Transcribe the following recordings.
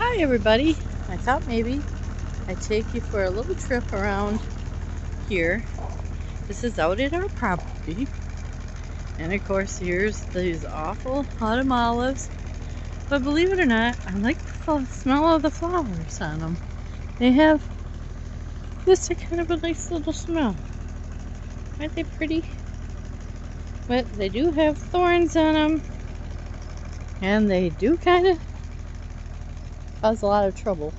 Hi everybody, I thought maybe I'd take you for a little trip around here. This is out at our property, and of course here's these awful autumn olives, but believe it or not, I like the smell of the flowers on them. They have just a kind of a nice little smell. Aren't they pretty? But they do have thorns on them, and they do kind of cause a lot of trouble.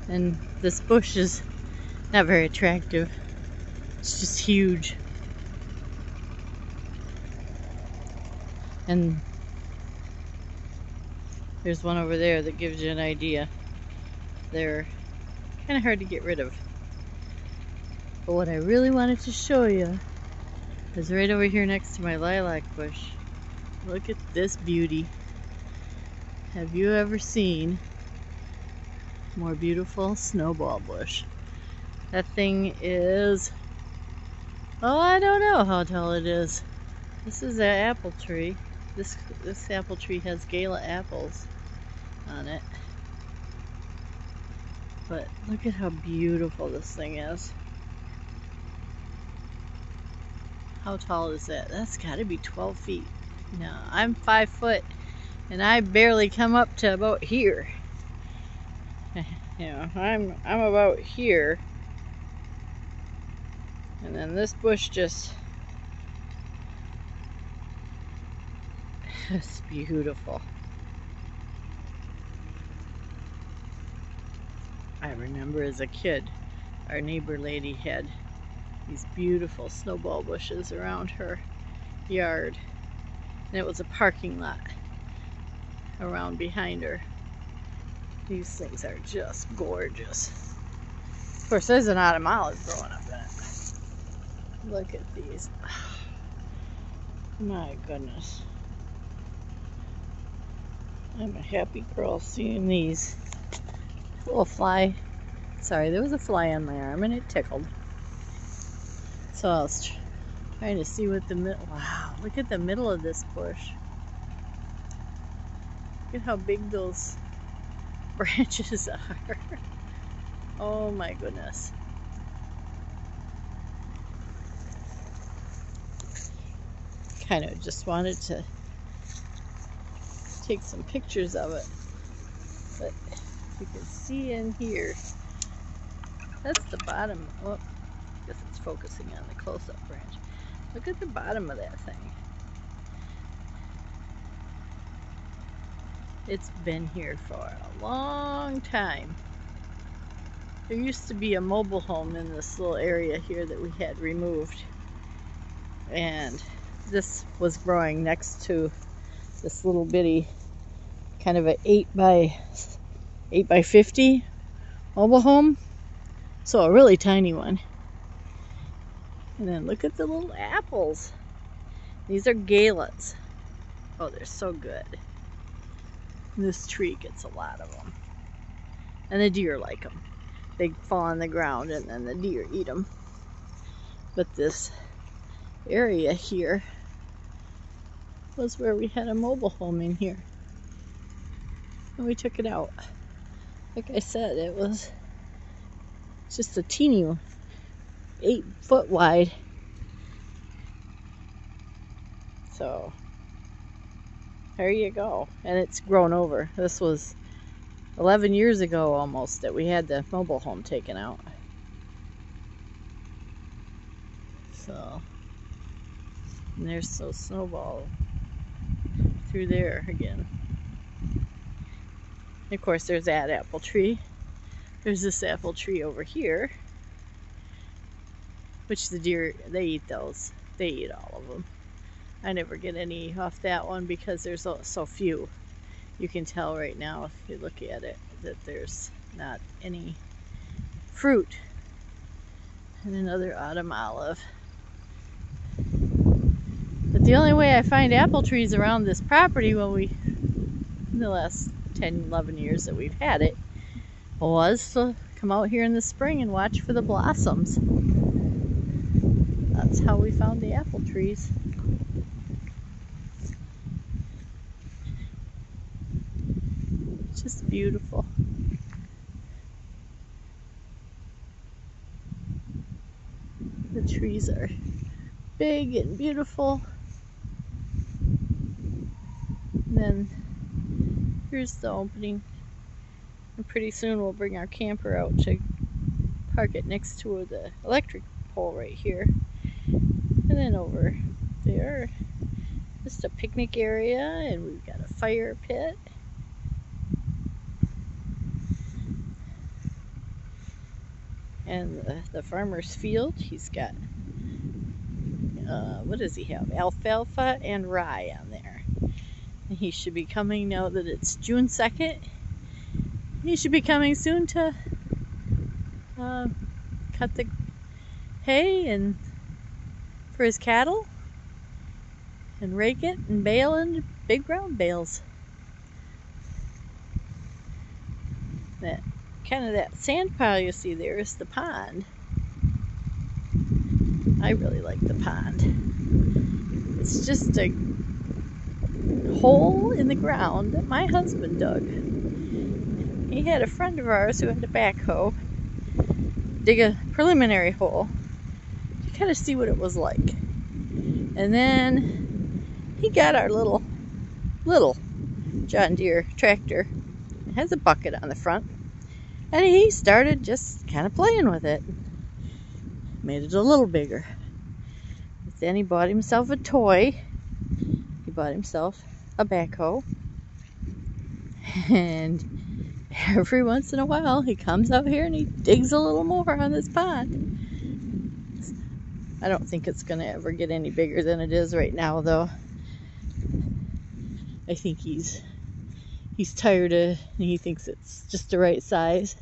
And this bush is not very attractive. It's just huge. And there's one over there that gives you an idea. They're kind of hard to get rid of. But what I really wanted to show you is right over here next to my lilac bush. Look at this beauty. Have you ever seen a more beautiful snowball bush? That thing is, oh, I don't know how tall it is. This is an apple tree. This apple tree has gala apples on it. But look at how beautiful this thing is. How tall is that? That's got to be 12 feet. No, I'm 5 foot and I barely come up to about here. You know, I'm about here. And then this bush just, it's beautiful. I remember as a kid, our neighbor lady had these beautiful snowball bushes around her yard. And it was a parking lot around behind her. These things are just gorgeous. Of course, there's an autumn olive growing up in it. Look at these. My goodness. I'm a happy girl seeing these. Little fly. Sorry, there was a fly on my arm and it tickled. So I was trying to see what the middle. Wow, look at the middle of this bush. Look at how big those branches are. Oh my goodness. Kind of just wanted to take some pictures of it. But you can see in here, that's the bottom. Oh, I guess it's focusing on the close-up branch. Look at the bottom of that thing. It's been here for a long time. There used to be a mobile home in this little area here that we had removed. And this was growing next to this little bitty kind of an 8 by 50 mobile home. So a really tiny one. And then look at the little apples. These are galas. Oh, they're so good. This tree gets a lot of them. And the deer like them. They fall on the ground and then the deer eat them. But this area here was where we had a mobile home in here. And we took it out. Like I said, it was just a teeny one. 8 foot wide. So there you go. And it's grown over. This was 11 years ago almost that we had the mobile home taken out. So, and there's those snowball through there again. And of course there's that apple tree. There's this apple tree over here, which the deer, they eat those. They eat all of them. I never get any off that one because there's so few. You can tell right now if you look at it that there's not any fruit. And another autumn olive. But the only way I find apple trees around this property in the last 10, 11 years that we've had it, was to come out here in the spring and watch for the blossoms. That's how we found the apple trees. Just beautiful. The trees are big and beautiful. And then here's the opening. And pretty soon we'll bring our camper out to park it next to the electric pole right here. And then over there, just a picnic area, and we've got a fire pit. And the farmer's field, he's got, what does he have? Alfalfa and rye on there. And he should be coming now that it's June 2nd. He should be coming soon to cut the hay and for his cattle and rake it and bale into big round bales. That kind of that sand pile you see there is the pond. I really like the pond. It's just a hole in the ground that my husband dug. He had a friend of ours who had a backhoe dig a preliminary hole to kind of see what it was like. And then he got our little John Deere tractor. It has a bucket on the front. And he started just kind of playing with it. Made it a little bigger. But then he bought himself a toy. He bought himself a backhoe. And every once in a while he comes out here and he digs a little more on this pond. I don't think it's going to ever get any bigger than it is right now, though. I think he's tired of, and he thinks it's just the right size.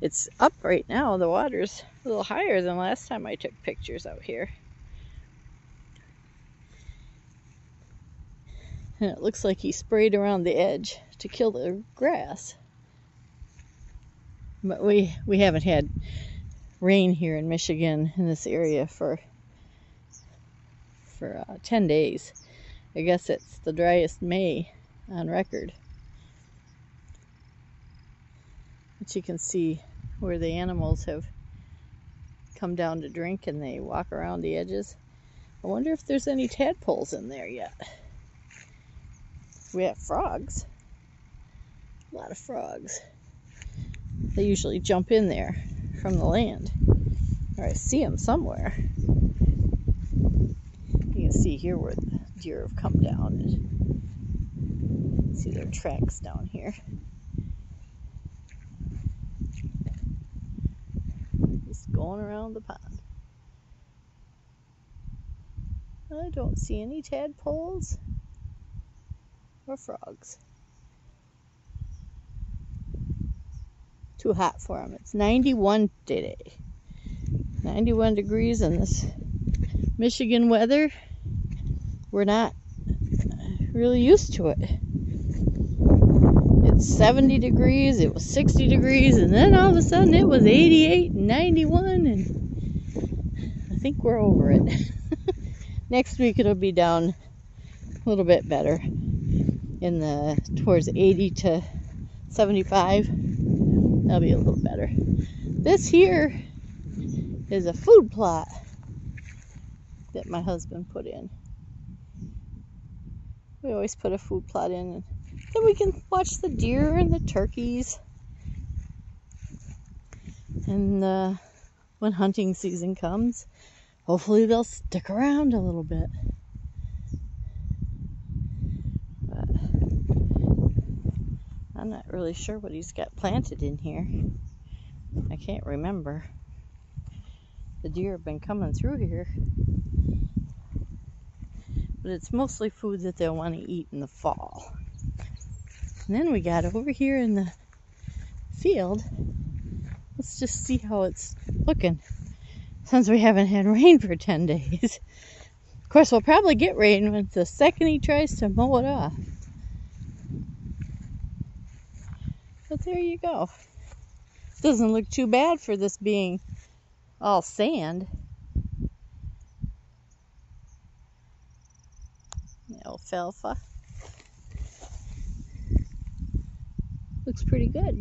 It's up right now. The water's a little higher than last time I took pictures out here. And it looks like he sprayed around the edge to kill the grass. But we haven't had rain here in Michigan in this area for 10 days. I guess it's the driest May on record. But you can see where the animals have come down to drink and they walk around the edges. I wonder if there's any tadpoles in there yet. We have frogs. A lot of frogs. They usually jump in there from the land. Or I see them somewhere. You can see here where the deer have come down. And see their tracks down here. Just going around the pond. I don't see any tadpoles or frogs. Too hot for them. It's 91 today. 91 degrees in this Michigan weather. We're not really used to it. It's 70 degrees, it was 60 degrees, and then all of a sudden it was 88 and 91, and I think we're over it. Next week it'll be down a little bit better, in the towards 80 to 75. That'll be a little better. This here is a food plot that my husband put in. We always put a food plot in, and then we can watch the deer and the turkeys. And when hunting season comes, hopefully they'll stick around a little bit. But I'm not really sure what he's got planted in here. I can't remember. The deer have been coming through here. But it's mostly food that they'll want to eat in the fall. And then we got over here in the field. Let's just see how it's looking. Since we haven't had rain for 10 days. Of course, we'll probably get rain when the second he tries to mow it off. But there you go. Doesn't look too bad for this being all sand. Alfalfa. Looks pretty good.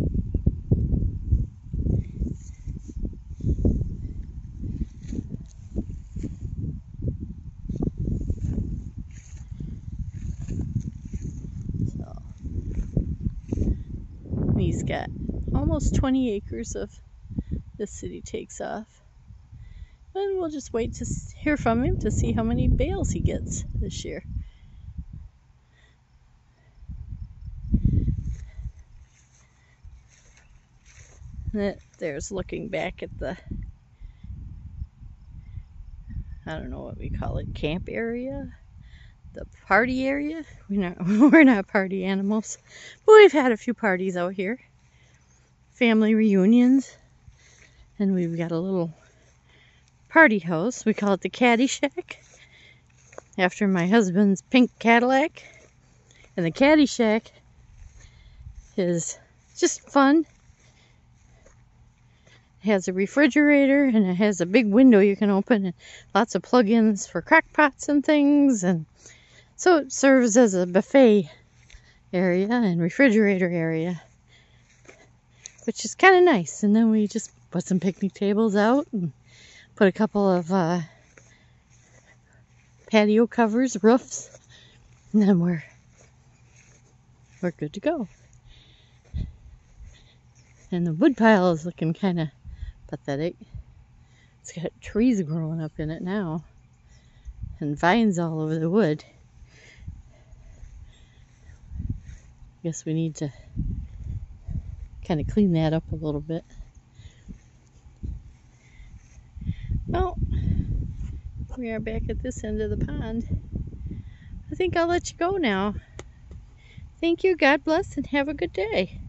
So he's got almost 20 acres of the city takes off. And we'll just wait to hear from him to see how many bales he gets this year. There's looking back at the, I don't know what we call it, camp area, the party area. We're not party animals, but we've had a few parties out here, family reunions, and we've got a little party house. We call it the Caddy Shack, after my husband's pink Cadillac. And the Caddy Shack is just fun. It has a refrigerator and it has a big window you can open and lots of plug-ins for crock pots and things, and so it serves as a buffet area and refrigerator area, which is kind of nice. And then we just put some picnic tables out and put a couple of patio covers, roofs, and then we're good to go. And the wood pile is looking kind of pathetic. It's got trees growing up in it now and vines all over the wood. I guess we need to kind of clean that up a little bit. Well, we are back at this end of the pond. I think I'll let you go now. Thank you, God bless, and have a good day.